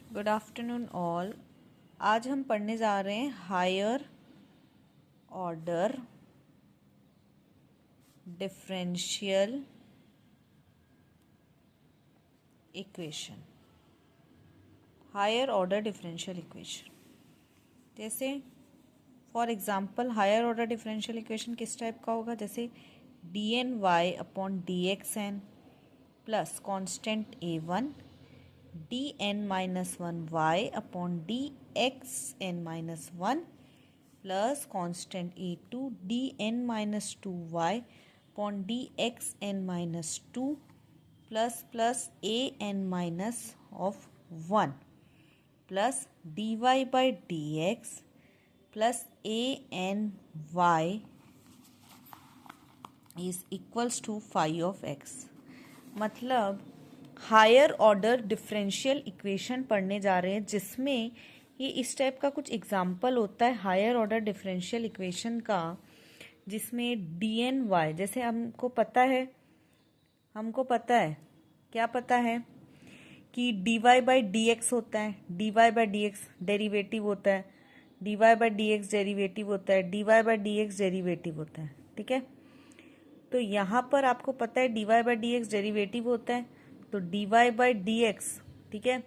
Good afternoon all. आज हम पढ़ने जा रहे हैं higher order differential equation. Higher order differential equation जैसे for example higher order differential equation किस टाइप का होगा, जैसे D N Y upon D X N plus constant A one D N minus one Y upon D X N minus one plus constant A two D N minus two Y upon D X N minus two plus A N minus of one plus D Y by D X plus A N Y is equals to phi of X. मतलब higher order differential equation पढ़ने जा रहे हैं जिसमें ये इस type का कुछ एग्जाम्पल होता है हायर ऑर्डर डिफरेंशियल इक्वेशन का, जिसमें डी एन वाई जैसे हमको पता है क्या पता है कि D Y by D X होता है, D Y by D X derivative होता है, D Y by D X derivative होता है, D Y by D X derivative होता है। ठीक है, तो यहाँ पर आपको पता है D Y by D X derivative होता है, तो D Y by D X, ठीक है,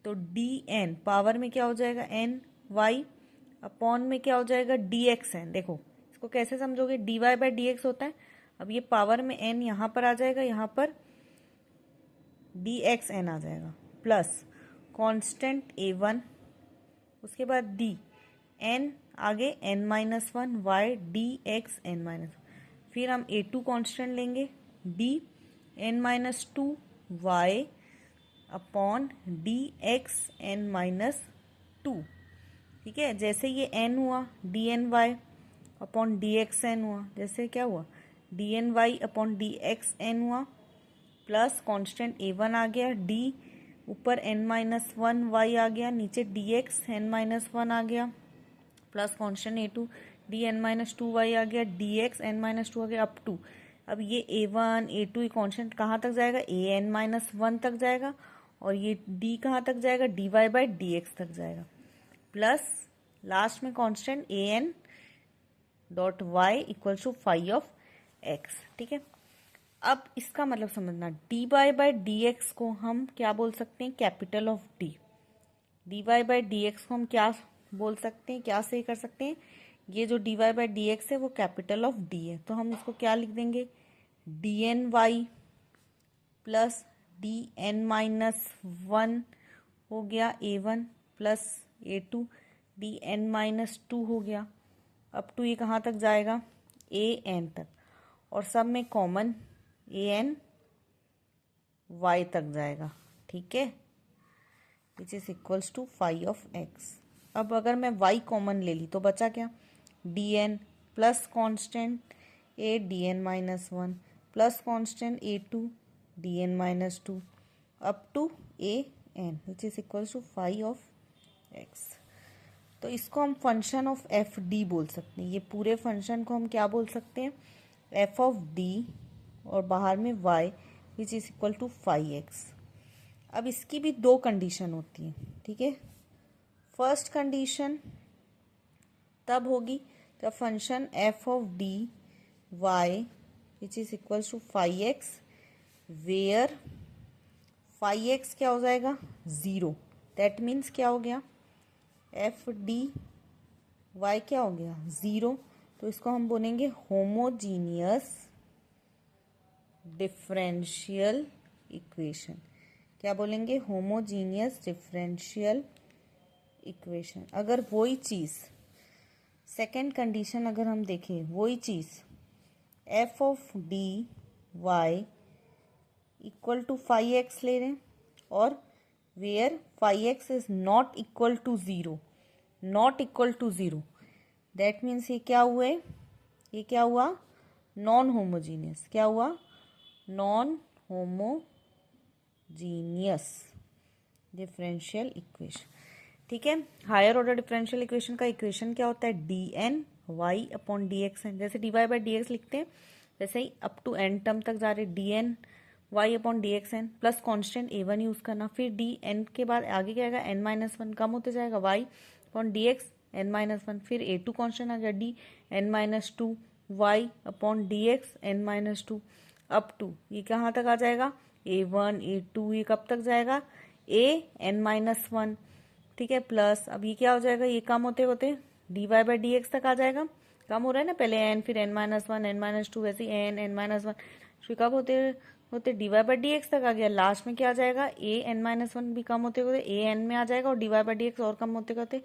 तो डी एन पावर में क्या हो जाएगा एन वाई अपॉन में क्या हो जाएगा डी एक्स एन। देखो इसको कैसे समझोगे, D Y by D X होता है, अब ये पावर में एन यहाँ पर आ जाएगा, यहाँ पर डी एक्स एन आ जाएगा प्लस कॉन्स्टेंट ए वन, उसके बाद डी एन आगे N minus one Y D X N minus, फिर हम ए टू कॉन्स्टेंट लेंगे D N minus two Y upon D X N minus two. ठीक है, जैसे ये एन हुआ D N Y upon D X N हुआ, जैसे क्या हुआ D N Y upon D X N हुआ प्लस कॉन्स्टेंट ए वन आ गया, डी ऊपर एन माइनस वन वाई आ गया, नीचे D X N minus one आ गया plus constant A two D N minus two Y आ गया, D X N minus two आ गया अप टू। अब ये A one A two constant कहाँ तक जाएगा, ए एन माइनस वन तक जाएगा, और ये डी कहाँ तक जाएगा, D Y by D X तक जाएगा, प्लस लास्ट में constant A N dot Y equal to phi of X. ठीक है, अब इसका मतलब समझना, D Y by D X को हम क्या बोल सकते हैं, capital of D. D Y by D X को हम क्या बोल सकते हैं, क्या से कर सकते हैं, ये जो D Y by D X है वो कैपिटल ऑफ डी है, तो हम इसको क्या लिख देंगे D N Y plus D N minus one हो गया A one plus A two D N minus two हो गया, अब टू ये कहाँ तक जाएगा ए एन तक, और सब में कॉमन ए एन वाई तक जाएगा। ठीक है, which is equals to phi of X. अब अगर मैं वाई कॉमन ले ली तो बचा क्या, D N plus constant A D N minus one plus constant A two D N minus two up to A N which is equal to phi of X. तो इसको हम फंक्शन ऑफ एफ डी बोल सकते हैं, ये पूरे function को हम क्या बोल सकते हैं एफ ऑफ डी और बाहर में Y which is equal to phi X. अब इसकी भी दो कंडीशन होती हैं। ठीक है, फर्स्ट कंडीशन तब होगी जब function F of D Y which is equal to phi X where phi X क्या हो जाएगा ज़ीरो। दैट मीन्स क्या हो गया एफ डी वाई क्या हो गया ज़ीरो, तो इसको हम बोलेंगे होमोजीनियस डिफरेंशियल इक्वेशन। क्या बोलेंगे होमोजीनियस डिफरेंशियल इक्वेशन। अगर वही चीज़ सेकेंड कंडीशन अगर हम देखें, वही चीज़ F of D Y equal to phi X ले रहे हैं और where phi X is not equal to zero, not equal to zero, that means ये क्या हुए, ये क्या हुआ नॉन होमोजीनियस, क्या हुआ नॉन होमोजीनियस डिफरेंशियल इक्वेशन। ठीक है, हायर ऑर्डर डिफरेंशियल इक्वेशन का इक्वेशन क्या होता है D N Y upon D X N. जैसे D Y by D X लिखते हैं वैसे ही अप टू एन टर्म तक जा रहे D N Y upon D X N plus constant A1 use करना, फिर डी एन के बाद आगे क्या आएगा n-1 कम होते जाएगा, Y upon D x n-1, फिर A2 कॉन्स्टेंट आ गया D n-2 Y upon D X n-2 up to ये कहाँ तक आ जाएगा A1 A2, ये कब तक जाएगा an-1, ठीक है, प्लस अब ये क्या हो जाएगा, ये कम होते होते D Y by D X तक आ जाएगा, कम हो रहा है ना, पहले n फिर n-1 n-2 वैसे n n-1 फिर कब होते होते D Y by D X तक आ गया, लास्ट में क्या आ जाएगा an-1 भी कम होते होते an में आ जाएगा और D Y by D X और कम होते होते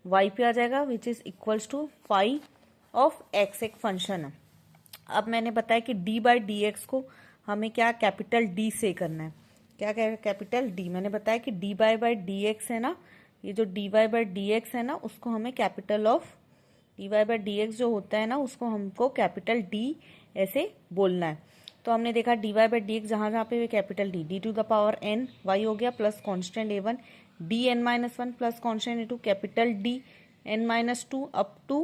y पे आ जाएगा which is equals to phi of x एक फंक्शन है। अब मैंने बताया कि d बाई डी एक्स को हमें क्या कैपिटल D से करना है, क्या कैपिटल D, मैंने बताया कि डी बाई डी एक्स है ना, ये जो D Y by D X है ना उसको हमें capital of D Y by D X जो होता है ना उसको हमको कैपिटल D ऐसे बोलना है। तो हमने देखा D Y by D X जहाँ जहाँ पे capital D to the power n y हो गया plus constant A1 dn-1 plus constant A2 capital D n-2 up to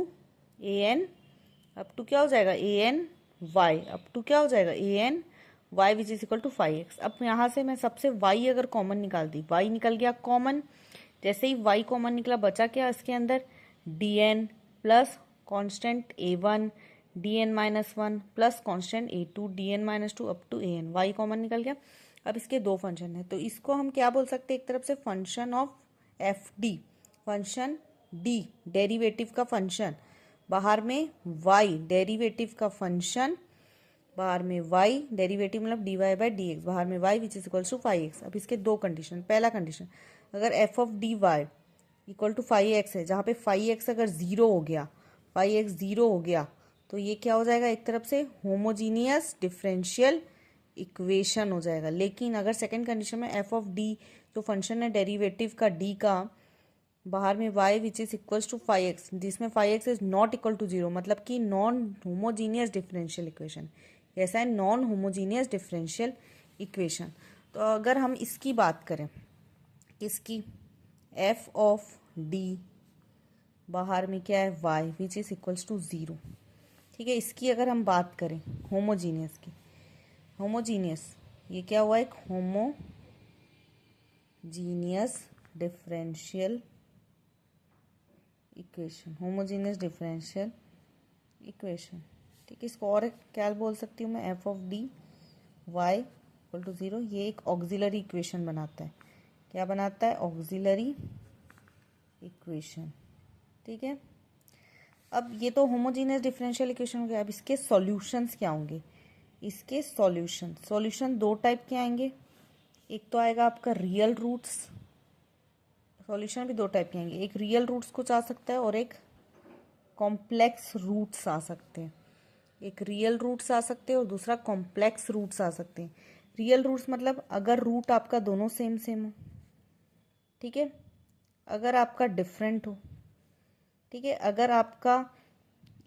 an up to क्या हो जाएगा an y अप टू क्या हो जाएगा an y which is equal to 5x। अब यहाँ से मैं सबसे y अगर कॉमन निकाल दी, y निकल गया कॉमन, जैसे ही y कॉमन निकला बचा क्या इसके अंदर dn plus constant A1 dn-1 plus constant A2 dn-2 up to an, y common निकल गया। अब इसके दो फंक्शन है तो इसको हम क्या बोल सकते हैं, एक तरफ से function of F D, function D derivative का फंक्शन, बाहर में y डेरिवेटिव का फंक्शन, बाहर में y डेरिवेटिव मतलब D Y by D X, बाहर में y which is equal to 5x। अब इसके दो कंडीशन, पहला कंडीशन अगर f of D Y equal to 5x है, जहाँ पे 5x अगर जीरो हो गया, 5x जीरो हो गया तो ये क्या हो जाएगा, एक तरफ से होमोजीनियस डिफरेंशियल इक्वेशन हो जाएगा। लेकिन अगर सेकंड कंडीशन में एफ ऑफ डी जो फंक्शन है डेरिवेटिव का डी का, बाहर में y which is equals to 5x, जिसमें 5x is not equal to zero, मतलब कि नॉन होमोजीनियस डिफरेंशियल इक्वेशन, ऐसा है नॉन होमोजीनियस डिफरेंशियल इक्वेशन। तो अगर हम इसकी बात करें, किसकी, एफ ऑफ डी, बाहर में क्या है y which is equals to zero, ठीक है, इसकी अगर हम बात करें होमोजीनियस की, होमोजीनियस ये क्या हुआ, एक homogeneous differential equation, homogeneous differential equation, ठीक है। इसको और क्या बोल सकती हूँ मैं, F of D Y equal to zero, ये एक ऑक्सिलरी इक्वेशन बनाता है, क्या बनाता है, ऑक्सिलरी इक्वेशन, ठीक है। अब ये तो होमोजीनियस डिफरेंशियल इक्वेशन हो गया। अब इसके सॉल्यूशंस क्या होंगे, इसके सॉल्यूशन दो टाइप के आएंगे, एक तो आएगा आपका रियल रूट्स, सॉल्यूशन भी दो टाइप के आएंगे, एक रियल रूट्स कुछ आ सकता है और एक कॉम्प्लेक्स रूट्स आ सकते हैं, एक रियल रूट्स आ सकते हैं और दूसरा कॉम्प्लेक्स रूट्स आ सकते हैं। रियल रूट्स मतलब अगर रूट आपका दोनों सेम सेम हो, ठीक है, अगर आपका डिफरेंट हो, ठीक है, अगर आपका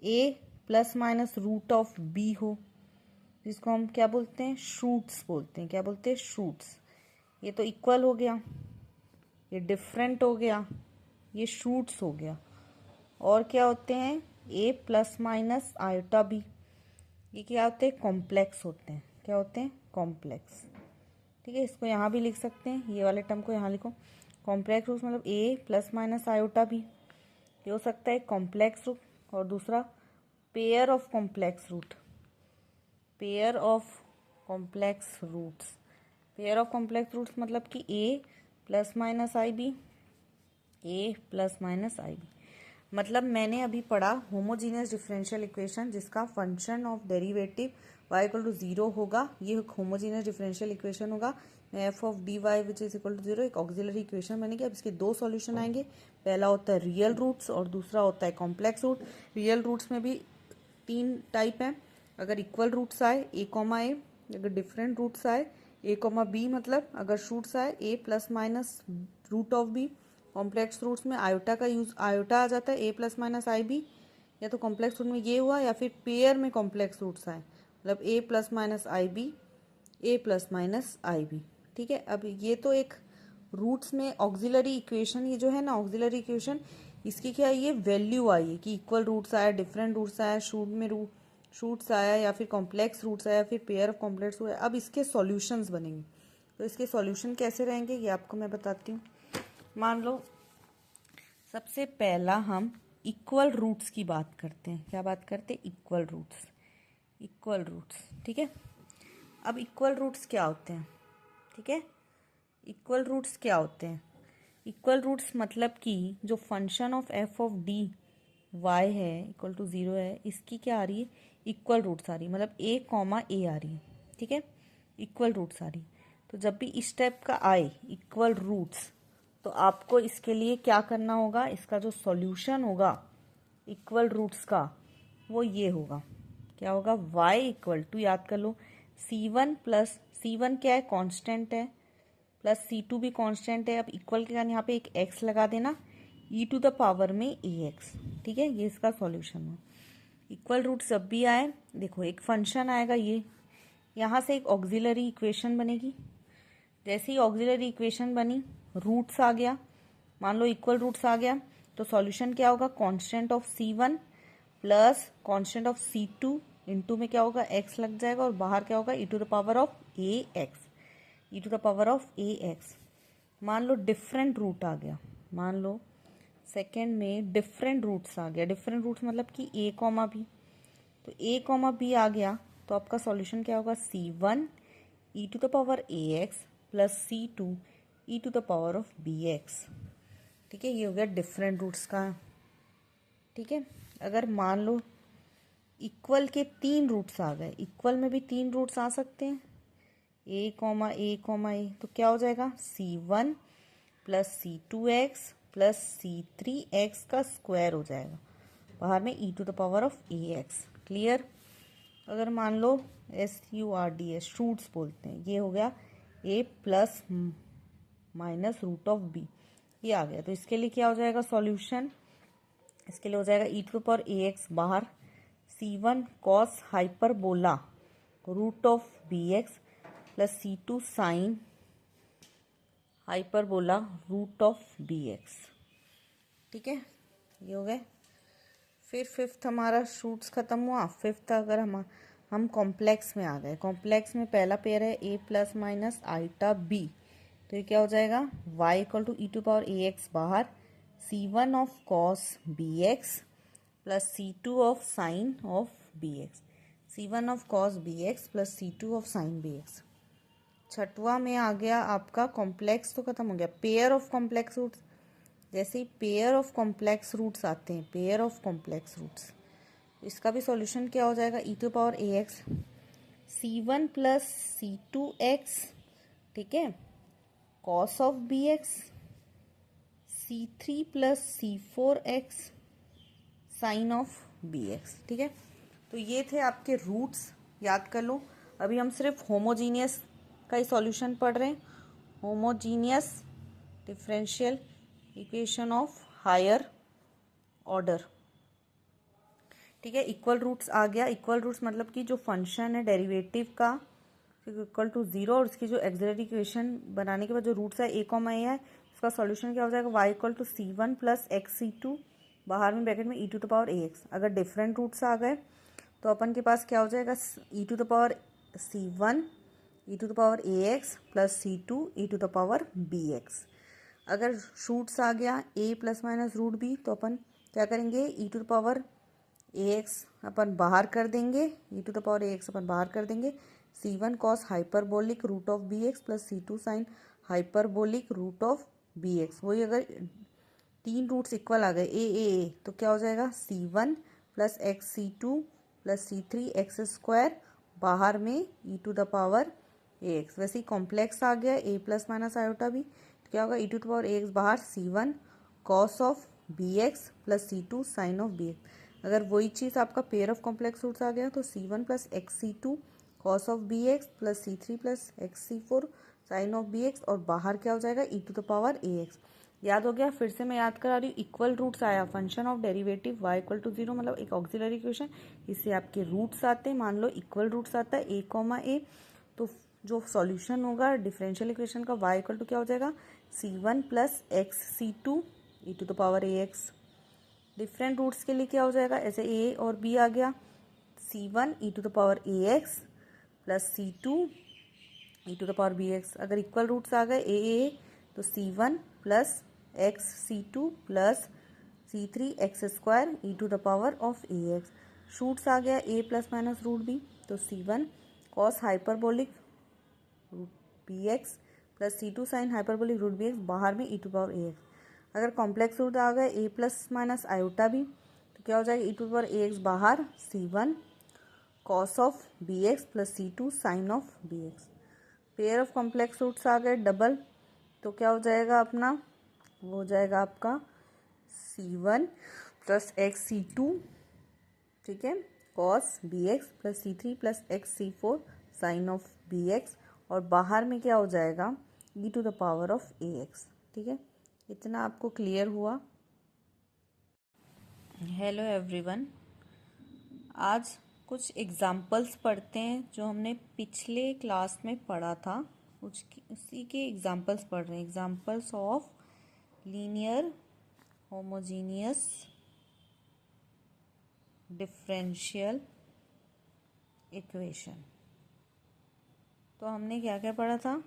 a plus minus root of b हो, जिसको हम क्या बोलते हैं, शूट्स बोलते हैं, क्या बोलते हैं, शूट्स। ये तो इक्वल हो गया, ये डिफरेंट हो गया, ये शूट्स हो गया। और क्या होते हैं, a plus minus iota b, ये क्या होते हैं, कॉम्प्लेक्स होते हैं, क्या होते हैं, कॉम्प्लेक्स, ठीक है। इसको यहाँ भी लिख सकते हैं, ये वाले टर्म को यहाँ लिखो, कॉम्प्लेक्स रूट मतलब a plus minus iota b, ये हो सकता है कॉम्प्लेक्स रूट, और दूसरा pair of complex root, pair of complex roots, pair of complex roots मतलब कि a plus minus I B, a plus minus I B. मतलब मैंने अभी पढ़ा होमोजीनियस डिफरेंशियल इक्वेशन जिसका function of derivative y equal to zero होगा, ये homogeneous differential equation होगा। F of D Y which is equal to zero एक auxiliary equation बनेगी। अब इसके दो सॉल्यूशन आएंगे, पहला होता है रियल रूट्स और दूसरा होता है कॉम्प्लेक्स रूट। रियल रूट्स में भी तीन टाइप है, अगर इक्वल रूट्स आए a कॉमा ए, अगर डिफरेंट रूट्स आए a कॉमा बी, मतलब अगर शूट्स आए a plus minus root of B. Complex roots में आयोटा का यूज, आयोटा आ जाता है a plus minus I B, या तो कॉम्प्लेक्स रूट में ये हुआ या फिर पेयर में कॉम्प्लेक्स रूट्स आए, मतलब a plus minus I B, a plus minus I B, ठीक है। अब ये तो एक रूट्स में ऑक्सिलरी इक्वेशन, ये जो है ना ऑक्सिलरी इक्वेशन, इसकी क्या है, ये वैल्यू आई है कि इक्वल रूट्स आया, डिफरेंट रूट्स आया, शूट में रूट रूट्स आया या फिर कॉम्प्लेक्स रूट्स आया फिर पेयर ऑफ कॉम्प्लेक्स हुआ। अब इसके सॉल्यूशंस बनेंगे, तो इसके सॉल्यूशन कैसे रहेंगे ये आपको मैं बताती हूँ। मान लो सबसे पहला हम इक्वल रूट्स की बात करते हैं। क्या बात करते हैं? Equal roots. इक्वल रूट्स, ठीक है। अब इक्वल रूट्स क्या होते हैं? ठीक है, इक्वल रूट्स क्या होते हैं? इक्वल रूट्स मतलब कि जो function of F of D Y है इक्वल टू 0 है, इसकी क्या आ रही है? इक्वल रूट्स आ रही है, मतलब ए कॉमा ए आ रही है, ठीक है, इक्वल रूट्स आ रही। तो जब भी इस टाइप का आए इक्वल रूट्स, तो आपको इसके लिए क्या करना होगा? इसका जो सॉल्यूशन होगा इक्वल रूट्स का वो ये होगा। क्या होगा? y इक्वल टू, याद कर लो, c1 प्लस c1 क्या है? कांस्टेंट है, प्लस c2 भी कांस्टेंट है। अब इक्वल के कारण यहाँ पे एक x लगा देना, e टू द पावर में ax, ठीक है, ये इसका सॉल्यूशन है। इक्वल रूट जब भी आए, देखो एक फंक्शन आएगा, ये यहाँ से एक ऑक्सिलरी इक्वेशन बनेगी। जैसे ही ऑक्सिलरी इक्वेशन बनी, रूट्स आ गया, मान लो इक्वल रूट्स आ गया, तो सॉल्यूशन क्या होगा? Constant of c1 plus constant of c2 into में क्या होगा? x लग जाएगा, और बाहर क्या होगा? e to the power of ax, e to the power of ax। मान लो डिफरेंट रूट आ गया, मान लो सेकेंड में डिफरेंट रूट्स आ गया। डिफरेंट रूट्स मतलब कि a कॉमा b, तो a कॉमा b आ गया, तो आपका सॉल्यूशन क्या होगा? c1 e to the power ax plus c2 e to the power of bx, ठीक है, ये हो गया डिफरेंट रूट्स का, ठीक है। अगर मान लो इक्वल के 3 रूट्स आ गए, इक्वल में भी 3 रूट्स आ सकते हैं, a comma a comma a, तो क्या हो जाएगा? c1 plus c2x plus c3x का स्क्वायर हो जाएगा, बाहर में e to the power of ax। Clear? अगर मान लो SURDS रूट्स बोलते हैं, ये हो गया a plus minus root of b, ये आ गया, तो इसके लिए क्या हो जाएगा सॉल्यूशन? इसके लिए हो जाएगा e to the power ax बाहर, c1 cos hyperbola root of bx plus c2 sine hyperbola root of bx, ठीक है, ये हो गए। फिर फिफ्थ हमारा रूट्स खत्म हुआ। फिफ्थ अगर हम कॉम्प्लेक्स में आ गए, कॉम्प्लेक्स में पहला पेयर है a plus minus iota b, तो ये क्या हो जाएगा? y equal to e to power ax बाहर, c1 of cos bx plus c2 of sine of bx, c1 of cos bx plus c2 of sine bx। छठवां में आ गया आपका कॉम्प्लेक्स, तो खत्म हो गया। पेयर ऑफ कॉम्प्लेक्स रूट्स, जैसे ही पेयर ऑफ कॉम्प्लेक्स रूट्स आते हैं, पेयर ऑफ कॉम्प्लेक्स रूट्स, इसका भी सॉल्यूशन क्या हो जाएगा? e to power ax c1 plus c2x, ठीक है, cos of bx c3 plus c4x sine of bx, ठीक है। तो ये थे आपके रूट्स, याद कर लो। अभी हम सिर्फ होमोजीनियस का ही सॉल्यूशन पढ़ रहे हैं, homogeneous differential equation of higher order, ठीक है। इक्वल रूट्स आ गया। इक्वल रूट्स मतलब कि जो फंक्शन है डेरिवेटिव का इक्वल टू 0 और उसकी जो एक्सिलरी इक्वेशन बनाने के बाद जो रूट्स है a कॉमा a है, उसका सॉल्यूशन क्या हो जाएगा? y equal to c1 plus x c2 बाहर में ब्रैकेट में e to the power ax। अगर डिफरेंट रूट्स आ गए तो अपन के पास क्या हो जाएगा? e to the power c1 e to the power ax plus c2 e to the power bx। अगर रूट्स आ गया a plus minus root b, तो अपन क्या करेंगे? e to the power ax अपन बाहर कर देंगे, e to the power ax अपन बाहर कर देंगे, c1 cos hyperbolic root of bx plus c2 sine hyperbolic root of bx। वही अगर 3 रूट्स इक्वल आ गए a तो क्या हो जाएगा? c1 plus x c2 plus c3 x square बाहर में e to the power ax। वैसे ही कॉम्प्लेक्स आ गया a प्लस माइनस आयोटा भी, तो क्या होगा? e to the power ax बाहर c1 cos of bx plus c2 sine of bx। अगर वही चीज़ आपका पेयर ऑफ कॉम्प्लेक्स रूट्स आ गया तो c1 plus x c2 cos of bx plus c3 plus x c4 sine of bx, और बाहर क्या हो जाएगा? e to the power ax। याद हो गया? फिर से मैं याद करा रही हूँ। इक्वल रूट्स आया, function of derivative y equal to 0 मतलब एक ऑक्सिलरी इक्वेशन, इससे आपके रूट्स आते हैं। मान लो इक्वल रूट्स आता है a कॉमा a, तो जो सॉल्यूशन होगा डिफरेंशियल इक्वेशन का y इक्वल टू क्या हो जाएगा? c1 plus x c2 e to the power ax। Different roots के लिए क्या हो जाएगा? ऐसे a और b आ गया, c1 e to the power ax plus c2 e to the power bx। अगर इक्वल रूट्स आ गए a तो c1 plus x c2 plus c3 x square E to the power of ax। Shoots आ गया a plus minus root b तो c1 cos hyperbolic root B X plus c2 sine hyperbolic root B X, बाहर में E to power ax। अगर complex root आ गए a plus minus iota भी तो क्या हो जाएगा ई टू पावर ax बाहर c1 cos of B X plus c2 sine of B X. Pair of complex roots आ गए डबल तो क्या हो जाएगा अपना, वो हो जाएगा आपका c1 प्लस एक्स c2, ठीक है, cos B X plus c3 plus x c4 sine of B X, और बाहर में क्या हो जाएगा E to the power of ax। ठीक है, इतना आपको क्लियर हुआ। हेलो एवरीवन, आज कुछ एग्जाम्पल्स पढ़ते हैं जो हमने पिछले क्लास में पढ़ा था, उसी के एग्जाम्पल्स पढ़ रहे हैं। Examples of linear homogeneous differential equation. तो हमने क्या क्या पढ़ा था,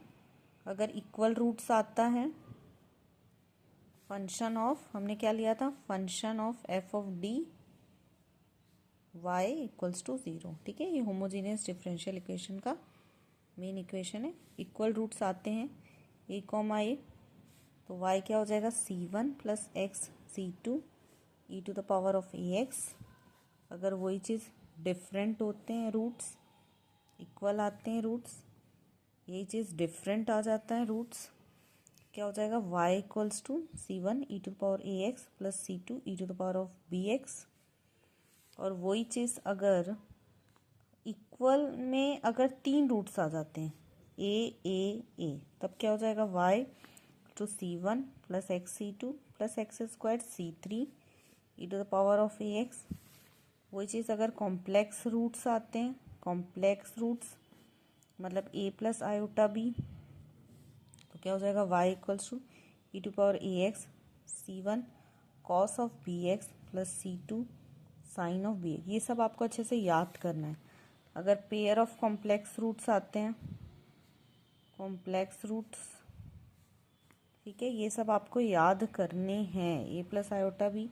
अगर इक्वल रूट्स आता है, फंक्शन ऑफ, हमने क्या लिया था, function of F of D y equals to 0। ठीक है, ये होमोजीनियस डिफरेंशियल इक्वेशन का मेन इक्वेशन है। इक्वल रूट्स आते हैं a कॉमा ए तो y क्या हो जाएगा c1 plus x c2 E to the power of ax। अगर वही चीज़ डिफरेंट होते हैं रूट्स, इक्वल आते हैं रूट्स, यही चीज़ डिफरेंट आ जाता है रूट्स, क्या हो जाएगा y equals to c1 e to the power ax plus c2 E to the power of bx। और वही चीज़ अगर इक्वल में अगर 3 रूट्स आ जाते हैं a तब क्या हो जाएगा y to c1 plus x c2 plus x square c3 e to the power of ax। वही चीज़ अगर कॉम्प्लेक्स रूट्स आते हैं, कॉम्प्लेक्स रूट्स मतलब a प्लस आयोटा b, तो क्या हो जाएगा y equals to e to power ax c1 cos of bx plus c2 sine of bx। ये सब आपको अच्छे से याद करना है। अगर पेयर ऑफ कॉम्प्लेक्स रूट्स आते हैं, कॉम्प्लेक्स रूट्स, ठीक है, ये सब आपको याद करने हैं। a plus iota B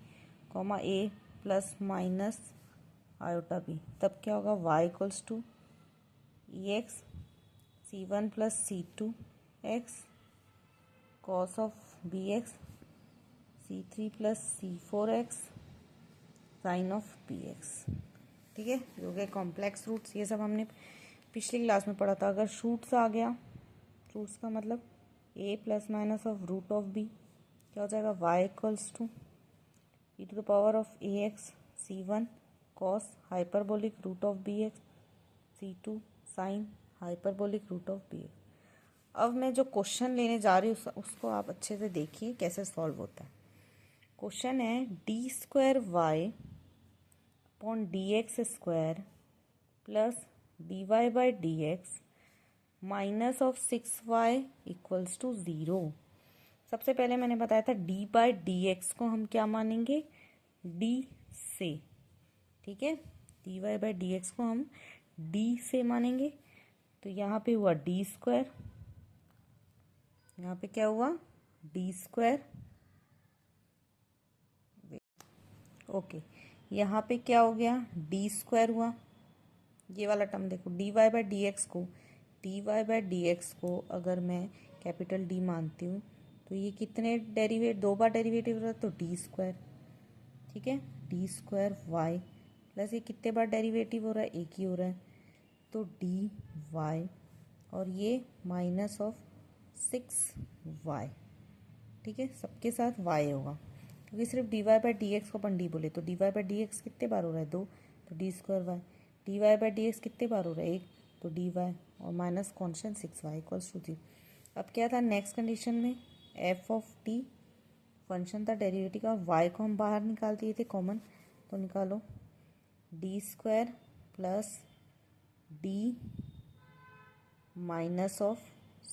comma a plus minus iota B, तब क्या होगा y equals to e x c1 plus c2 x cos of B x c3 plus c4 x sine of B x. ठीक है, हो गए complex roots. ये सब हमने पिछली क्लास में पढ़ा था। अगर शूट्स आ गया, रूट्स का मतलब a plus minus of root of b, क्या हो जाएगा y equals to e to the power of ax c1 cos hyperbolic root of bx c2 sine hyperbolic root of bx। अब मैं जो क्वेश्चन लेने जा रही हूँ उसको आप अच्छे से देखिए कैसे सॉल्व होता है। क्वेश्चन है D square Y upon D X square plus D Y by D X minus of 6y equals to 0। सबसे पहले मैंने बताया था डी बाई डी एक्स को हम क्या मानेंगे, डी से। ठीक है, D Y by D X को हम डी से मानेंगे। तो यहाँ पे हुआ डी स्क्वायर, यहाँ पे क्या हुआ डी स्क्वायर, ओके, यहाँ पे क्या हो गया डी स्क्वायर हुआ। ये वाला टर्म देखो, D Y by D X को, D Y by D X को अगर मैं कैपिटल डी मानती हूँ तो ये कितने दो बार डेरिवेटिव हो रहा है तो डी स्क्वायर। ठीक है, डी स्क्वायर वाई प्लस ये कितने बार डेरिवेटिव हो रहा है, एक ही हो रहा है, तो डी वाई, और ये माइनस ऑफ 6y। ठीक है, सबके साथ y होगा क्योंकि सिर्फ D Y by D X को अपन डी बोले, तो D Y by D X कितने बार हो रहा है 2, तो D square Y. D Y by D X कितने बार हो रहा है 1, तो डी वाई, और minus constant 6y equals to 0। अब क्या था नेक्स्ट कंडीशन में, एफ ऑफ टी फंक्शन था डेरिवेटिव का, y को हम बाहर निकाल दिए थे कॉमन, तो निकालो D square plus D minus of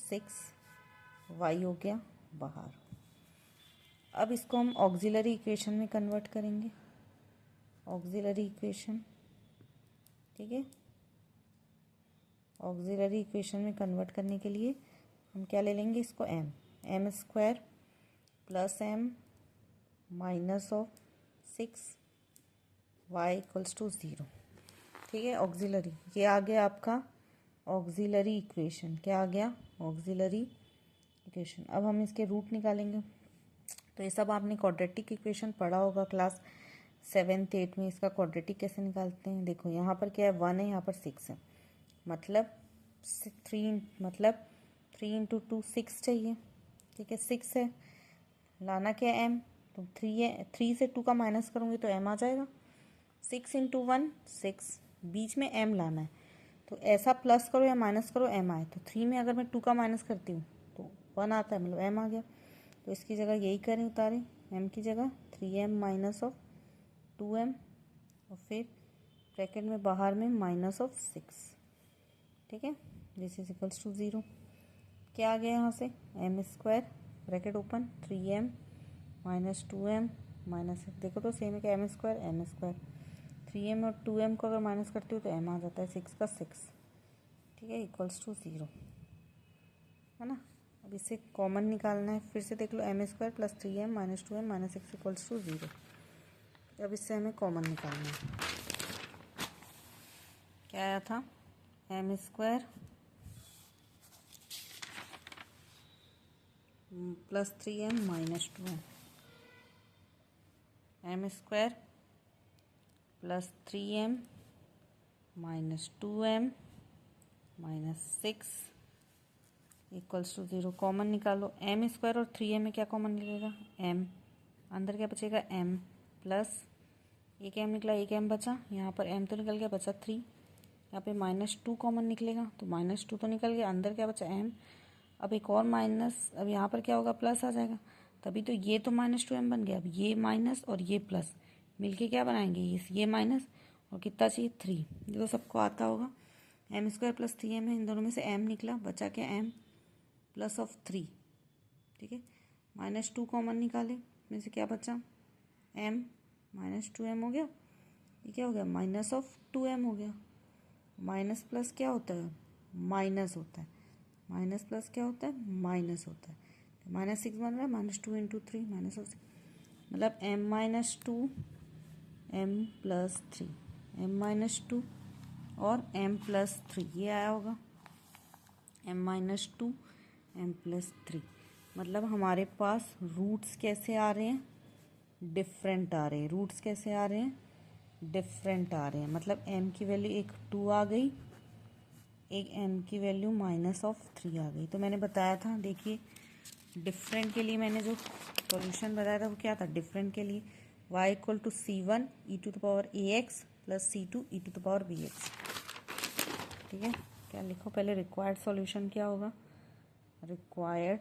6y हो गया बाहर। अब इसको हम ऑक्सिलरी इक्वेशन में कन्वर्ट करेंगे, ऑक्सिलरी इक्वेशन। ठीक है। ऑक्सिलरी इक्वेशन में कन्वर्ट करने के लिए हम क्या ले लेंगे इसको, M square plus M minus of 6y equals to 0। ठीक है, ऑक्सिलरी ये आ गया आपका ऑक्सिलरी इक्वेशन। क्या आ गया, ऑक्सिलरी इक्वेशन। अब हम इसके रूट निकालेंगे। तो ये सब आपने क्वाड्रेटिक इक्वेशन पढ़ा होगा क्लास 7th 8th में। इसका क्वाड्रेटिक कैसे निकालते हैं, देखो यहाँ पर क्या है, 1 है, यहाँ पर 6 है, मतलब 3 इंटू 2 6 चाहिए। ठीक है, 6 है, लाना क्या है m, तो 3 है, 3 से 2 का माइनस करूँगी तो m आ जाएगा। 6 इंटू 1 6, बीच में m लाना है, तो ऐसा प्लस करो या माइनस करो m आए। तो 3 में अगर मैं 2 का माइनस करती हूँ तो 1 आता है, मतलब m आ गया। तो इसकी जगह यही करें, उतारें m की जगह 3m माइनस ऑफ 2m, और फिर ब्रैकेट में बाहर में माइनस ऑफ 6। ठीक है, दिस इज इक्वल्स टू 0। क्या आ गया यहाँ से, M square bracket open 3m minus 2m minus, देखो तो सेम है कि एम स्क्वायर 3m और 2m को अगर माइनस करती हूँ तो m आ जाता है, 6 का 6। ठीक है, इक्वल्स टू 0 है ना। अब इसे कॉमन निकालना है, फिर से देख लो, M square plus 3m minus 2m minus 6 equals to 0। अब इससे हमें कॉमन निकालना है। क्या आया था, M square plus 3m minus 2m, M square plus 3m minus 2m minus 6 equals to 0। Common निकालो, एम स्क्वायर और 3m में क्या कॉमन निकलेगा, m, अंदर क्या बचेगा m, प्लस एक m निकला, एक m बचा, यहाँ पर m तो निकल गया, बचा 3, यहाँ पे माइनस 2 कॉमन निकलेगा, तो माइनस 2 तो निकल गया, अंदर क्या बचा m, अब एक और माइनस, अब यहाँ पर क्या होगा, प्लस आ जाएगा, तभी तो ये तो माइनस 2m बन गया। अब ये माइनस और ये प्लस मिलके क्या बनाएंगे, ये माइनस, और कितना चाहिए 3, ये तो सबको आता होगा। एम स्क्वायर प्लस 3m है, इन दोनों में से m निकला, बचा क्या m प्लस ऑफ 3। ठीक है, माइनस 2 कॉमन निकाले, में से क्या बचा, m माइनस 2m हो गया, ये क्या हो गया, माइनस ऑफ 2m हो गया। माइनस प्लस क्या होता है, माइनस होता है, माइनस प्लस क्या होता है, माइनस होता है। तो माइनस 6 बन रहा है, माइनस 2 इंटू 3 माइनस ऑफ 6, मतलब m minus 2 m plus 3, m minus 2 और m प्लस 3, ये आया होगा, m माइनस 2 m प्लस 3। मतलब हमारे पास रूट्स कैसे आ रहे हैं, डिफरेंट आ रहे हैं। रूट्स कैसे आ रहे हैं, डिफरेंट आ रहे हैं। मतलब m की वैल्यू एक 2 आ गई, एक m की वैल्यू माइनस ऑफ 3 आ गई। तो मैंने बताया था, देखिए डिफरेंट के लिए मैंने जो सॉल्यूशन बताया था वो क्या था, डिफरेंट के लिए y equal to c1 e to the power ax plus c2 e to the power bx। ठीक है, क्या लिखो पहले, रिक्वायर्ड सॉल्यूशन क्या होगा, रिक्वायर्ड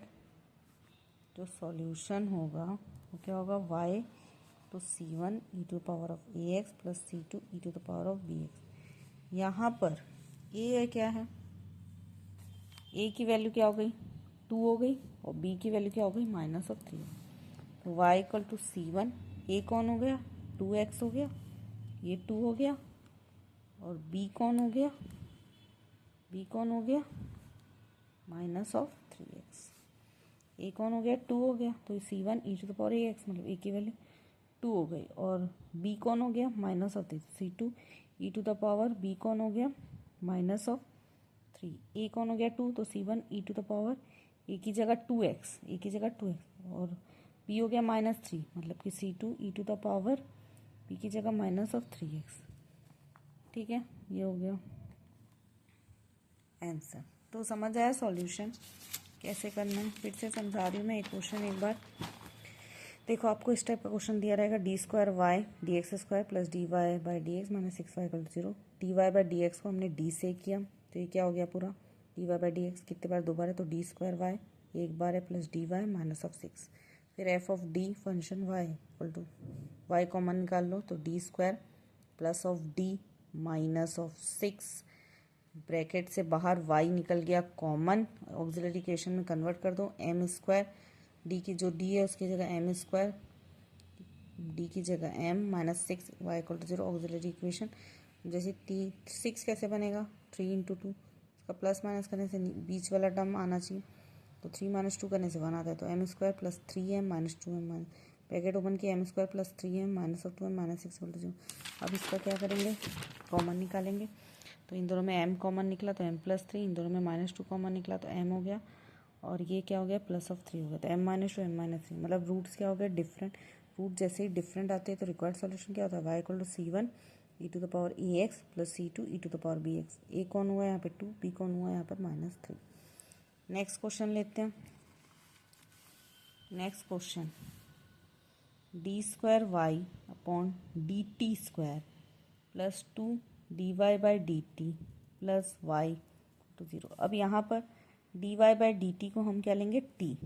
जो सॉल्यूशन होगा वो क्या होगा, y तो c1 e to the power of ax plus c2 e to the power of bx। यहाँ पर a क्या है, a की वैल्यू क्या हो गई, 2 हो गई, और b की वैल्यू क्या हो गई, माइनस ऑफ 3। तो y equal to c1, a कौन हो गया, 2x हो गया, ये 2 हो गया, और b कौन हो गया, b कौन हो गया, माइनस ऑफ 3x। a कौन हो गया, 2 हो गया, तो c1 e to the power ax, मतलब a की वैल्यू 2 हो गई, और b कौन हो गया, minus of 3, c2 e to the power, b कौन हो गया, माइनस ऑफ 3, a कौन हो गया 2, तो c1 e to the power, a की जगह 2x, a की जगह 2x, और b हो गया माइनस 3, मतलब कि c2 e to the power, b की जगह माइनस ऑफ 3x। ठीक है, ये हो गया आंसर। तो समझ आया सॉल्यूशन कैसे करना है, फिर से समझा रही हूँ मैं एक क्वेश्चन एक बार। देखो आपको इस टाइप का क्वेश्चन दिया रहेगा, D square Y D X square plus D Y by D X minus 6y equal to 0। D Y by D X को हमने डी से किया, तो ये क्या हो गया पूरा, D Y by D X कितने बार, 2 बार है, तो डी स्क्वायर वाई एक बार है, plus D Y minus of 6। फिर F of D function Y equal to, Y common निकाल लो, तो D square plus of D minus of 6, bracket से बाहर y निकल गया कॉमन, ऑक्सिलरी इक्वेशन में कन्वर्ट कर दो, एम स्क्वायर, डी की जो डी है उसकी जगह एम स्क्वायर, डी की जगह m minus 6 y equal to 0, auxiliary equation जैसे 6 कैसे बनेगा, 3 × 2, इसका प्लस माइनस करने से बीच वाला टर्म आना चाहिए, तो 3 - 2 करने से 1 आता है, तो m² + 3m - 2m bracket open किया, m² + 3m - 2m - 6 = 0। अब इसका क्या करेंगे, कॉमन निकालेंगे, तो इन दोनों में m कॉमन निकला तो m + 3, इन दोनों में -2 कॉमन निकला तो m हो गया, और ये क्या हो गया, +3 हो गया, तो m - 2 m - 3, मतलब रूट्स क्या हो गए, डिफरेंट। रूट जैसे ही डिफरेंट आते हैं तो रिक्वायर्ड सॉल्यूशन क्या होता है, y = c1 e⁴ax + c2 e⁴bx। a कौन हुआ यहाँ पे 2, b कौन हुआ यहाँ पर -3। नेक्स्ट क्वेश्चन लेते हैं। Next question, d² y/dt² + 2 dy/dt + y = 0। अब यहाँ पर dy/dt को हम क्या लेंगे, t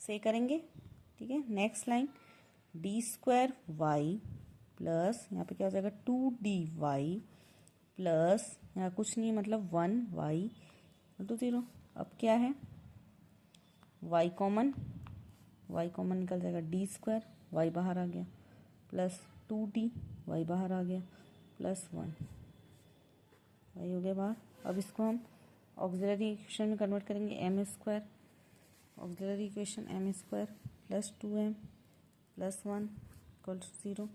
से करेंगे, ठीक है। Next line, d² y plus यहाँ पे क्या हो जाएगा 2dy प्लस यहाँ कुछ नहीं मतलब 1y = 0। अब क्या है, y कॉमन निकल जाएगा, d² y बाहर आ गया प्लस 2d y बाहर आ गया प्लस 1 y हो गया बाहर। अब इसको हम ऑक्सिलरी इक्वेशन में कन्वर्ट करेंगे, m², auxiliary equation m² + 2m + 1 = 0।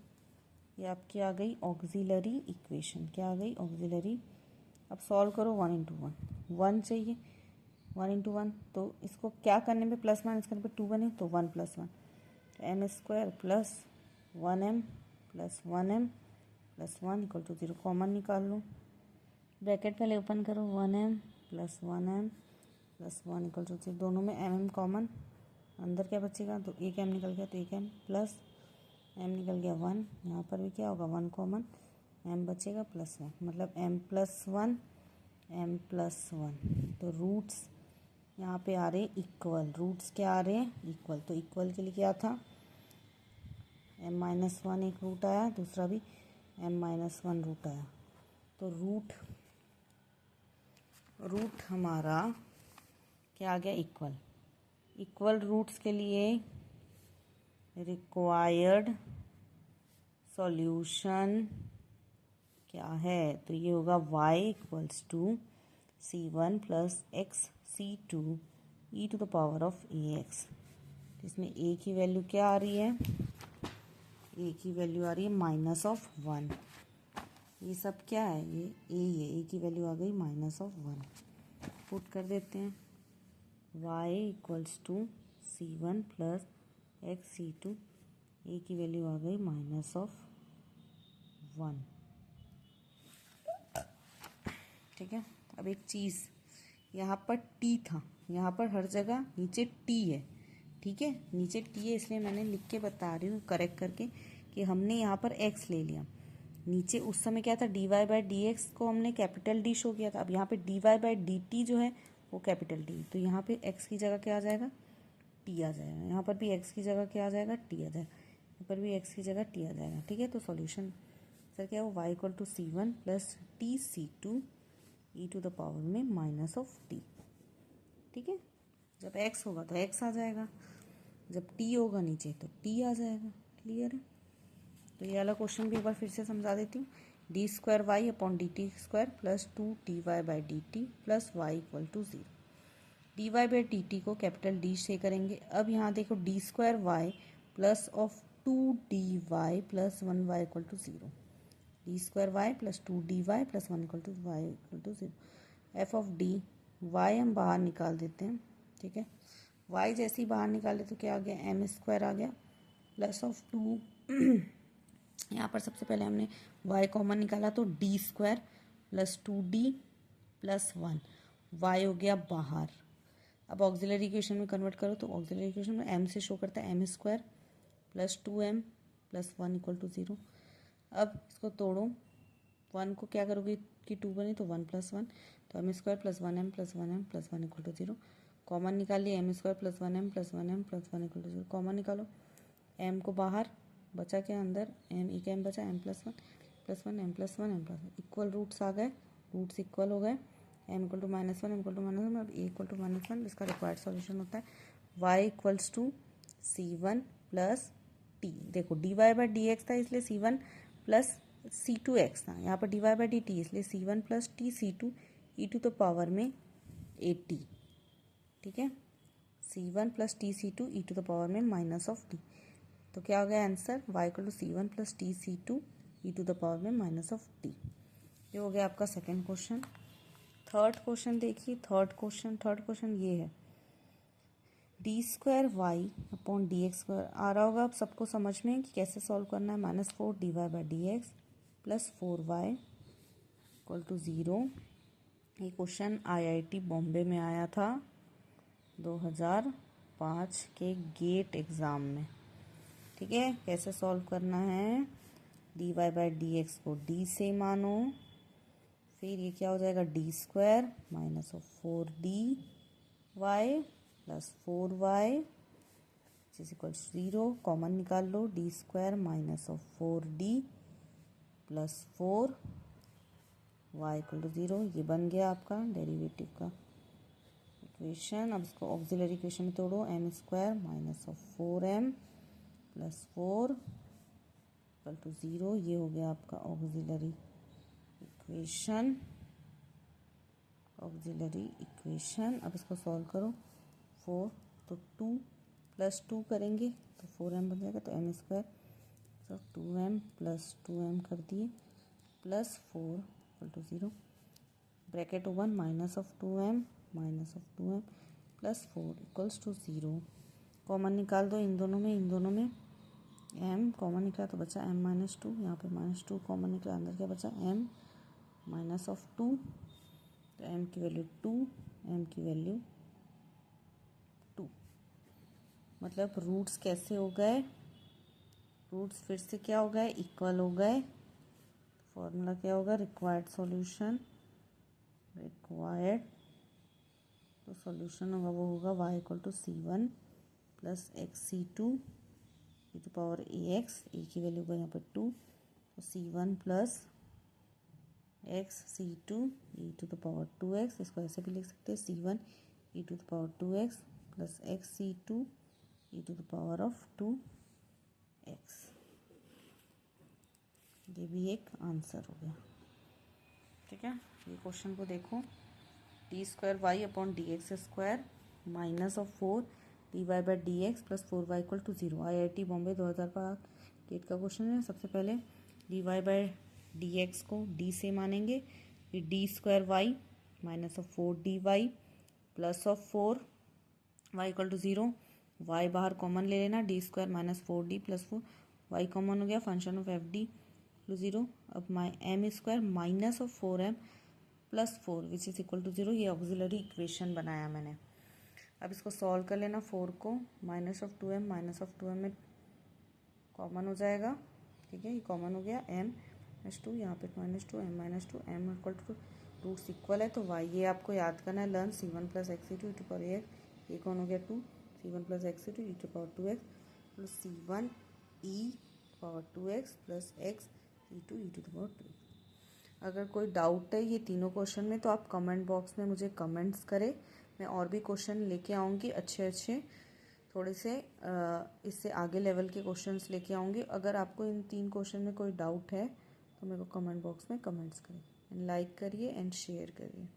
ये आपकी आ गई ऑक्सिलरी इक्वेशन। क्या आ गई, ऑक्सिलरी। अब सॉल्व करो, 1 × 1 1 चाहिए, 1 × 1, तो इसको क्या करने पे, प्लस माइनस करने पे 2 बने, तो 1 + 1, तो m² + 1m + 1m + 1 = 0। कॉमन निकाल लो, ब्रैकेट पहले ओपन करो, 1m + 1m + 1 = 0। दोनों में mm कॉमन, अंदर क्या बचेगा, तो एक m निकल गया, तो एक m प्लस m निकल गया 1, यहाँ पर भी क्या होगा 1 कॉमन, m बचेगा +1, मतलब m + 1 m + 1। तो रूट्स यहाँ पे आ रहे इक्वल, रूट्स क्या आ रहे हैं, इक्वल। तो इक्वल के लिए क्या था, m - 1 एक रूट आया, दूसरा भी m - 1 रूट आया, तो रूट हमारा क्या आ गया, इक्वल। इक्वल रूट्स के लिए रिक्वायर्ड सॉल्यूशन क्या है, तो ये होगा y = c1 + x c2 e⁴ax। इसमें a की वैल्यू क्या आ रही है, a की वैल्यू आ रही है -1। ये सब क्या है, ये a की वैल्यू आ गई -1। पुट कर देते हैं, y = c1 + x c2, a की वैल्यू आ गई -1। ठीक है। अब एक चीज़, यहाँ पर t था, यहाँ पर हर जगह नीचे t है, ठीक है, नीचे t है, इसलिए मैंने लिख के बता रही हूँ करेक्ट करके कि हमने यहाँ पर x ले लिया। नीचे उस समय क्या था, dy/dx को हमने कैपिटल D शो किया था, अब यहाँ पे dy/dt जो है वो कैपिटल D, तो यहाँ पे x की जगह क्या आ जाएगा, t आ जाएगा। यहाँ पर भी x की जगह क्या आ जाएगा, t आ जाएगा। यहाँ पर भी x की जगह t आ जाएगा, ठीक है। तो सॉल्यूशन सर क्या हो, y = c1 + t c2 e⁴ में -t, ठीक है। जब x होगा तो x आ जाएगा, जब t होगा नीचे तो t आ जाएगा। क्लियर है। तो ये वाला क्वेश्चन भी एक बार फिर से समझा देती हूँ, d² y/dt² + 2 dy/dt + y = 0। dy/dt को कैपिटल D से करेंगे। अब यहाँ देखो d² y plus of 2dy + 1y = 0, d² y + 2dy + 1 = y = 0। f(d) y हम बाहर निकाल देते हैं, ठीक है। y जैसे ही बाहर निकाले तो क्या आ गया, m² आ गया प्लस ऑफ 2 यहाँ पर सबसे पहले हमने y कॉमन निकाला तो d² + 2d + 1 y हो गया बाहर। अब ऑक्सिलरी इक्वेशन में कन्वर्ट करो, तो ऑक्सिलरी इक्वेशन में m से शो करता है, m² + 2m + 1 = 0। अब इसको तोड़ो, 1 को क्या करोगे कि 2 बने, तो 1 + 1, तो m² + 1m + 1m + 1 = 0। कॉमन निकालिए, m² + 1m + 1m + 1 = 0। कॉमन निकालो, m को बाहर, बचा क्या अंदर, m एक m बचा, m + 1 + 1 m + 1 m + 1 equal roots आ गए, रूट्स इक्वल हो गए, m = -1 m = -1, अब a = -1। इसका रिक्वायर्ड सॉल्यूशन होता है y = c1 + t। देखो dy/dx था इसलिए c1 + C2x था, यहाँ पर डिवाई बाई डी टी, इसलिए C1 plus T C2 E to the power में 80, ठीक है। C1 plus T C2 E to the power में माइनस ऑफ टी, तो क्या हो गया answer, y equal to C1 plus T C2 E to the power में minus of T. ये हो गया आपका सेकेंड क्वेश्चन। थर्ड क्वेश्चन देखिए, थर्ड क्वेश्चन ये है, D square Y upon D X square आ रहा होगा आप सबको समझ में कि कैसे सॉल्व करना है। -4 D Y by D X plus 4y equal to 0। ये क्वेश्चन IIT बॉम्बे में आया था 2005 के गेट एग्ज़ाम में, ठीक है। कैसे सॉल्व करना है, D Y by D X को डी से मानो, फिर ये क्या हो जाएगा, D square minus of 4D Y plus 4y is equal 0, common निकाल लो, D square minus of 4D plus 4y equal to 0। ये बन गया आपका डेरिवेटिव का इक्वेशन। अब इसको ऑक्सिलरी इक्वेशन में तोड़ो, m square minus of 4m plus 4 equal to 0। ये हो गया आपका ऑक्सिलरी इक्वेशन, अब इसको सॉल्व करो, 4 तो 2 प्लस 2 करेंगे तो 4m बन जाएगा, तो m स्क्वायर तो 2m प्लस 2m कर दिए plus 4 equal to 0, bracket open, minus of 2m plus 4 equals to 0। Common निकाल दो इन दोनों में, m कॉमन निकला तो बचा m माइनस 2, यहाँ पे -2 कॉमन निकला, अंदर क्या बचा m माइनस ऑफ 2, तो m की वैल्यू 2, m की वैल्यू 2। मतलब रूट्स कैसे हो गए, रूट्स फिर से क्या हो गए, इक्वल हो गए। फॉर्मूला क्या होगा, रिक्वायर्ड सॉल्यूशन, तो सॉल्यूशन होगा वो होगा y equal to C1 plus x C2 E to power ax, A की वैल्यू होगा यहाँ पर 2, तो C1 plus x C2 E to the power 2x, इसको ऐसे भी लिख सकते हैं C1 e to the power 2x plus x C2 E to the power of 2x। ये भी एक आंसर हो गया, ठीक है। ये क्वेश्चन को देखो, D square Y upon D X square minus of 4 D Y by D X plus 4y equal to 0। IIT Bombay 2005 GATE का क्वेश्चन है। सबसे पहले D Y by D X को डी से मानेंगे, फिर D square Y minus of 4D Y plus of 4y equal to 0। y बाहर common ले लेना, D square minus 4D plus 4y common हो गया, फंक्शन ऑफ FD टू 0। अब m square minus of 4m plus 4 which is equal to 0। ये auxiliary equation बनाया मैंने। अब इसको सॉल्व कर लेना, 4 को माइनस ऑफ 2m में कॉमन हो जाएगा, ठीक है। ये कॉमन हो गया, m -2 यहाँ पे -2 m m equal to roots equal है, तो y ये आपको याद करना है, learn C1 plus x e to power ax, ये कौन हो गया 2, C1 plus x e to power 2x plus C1 e power 2x plus x e to power 2x। अगर कोई डाउट है ये तीनों क्वेश्चन में तो आप कमेंट बॉक्स में मुझे कमेंट्स करें, मैं और भी क्वेश्चन लेके आऊँगी अच्छे थोड़े से इससे आगे लेवल के क्वेश्चंस लेके आऊँगी। अगर आपको इन 3 क्वेश्चन में कोई डाउट है तो मेरे को कमेंट बॉक्स में कमेंट्स करें, लाइक करिए एंड शेयर करिए।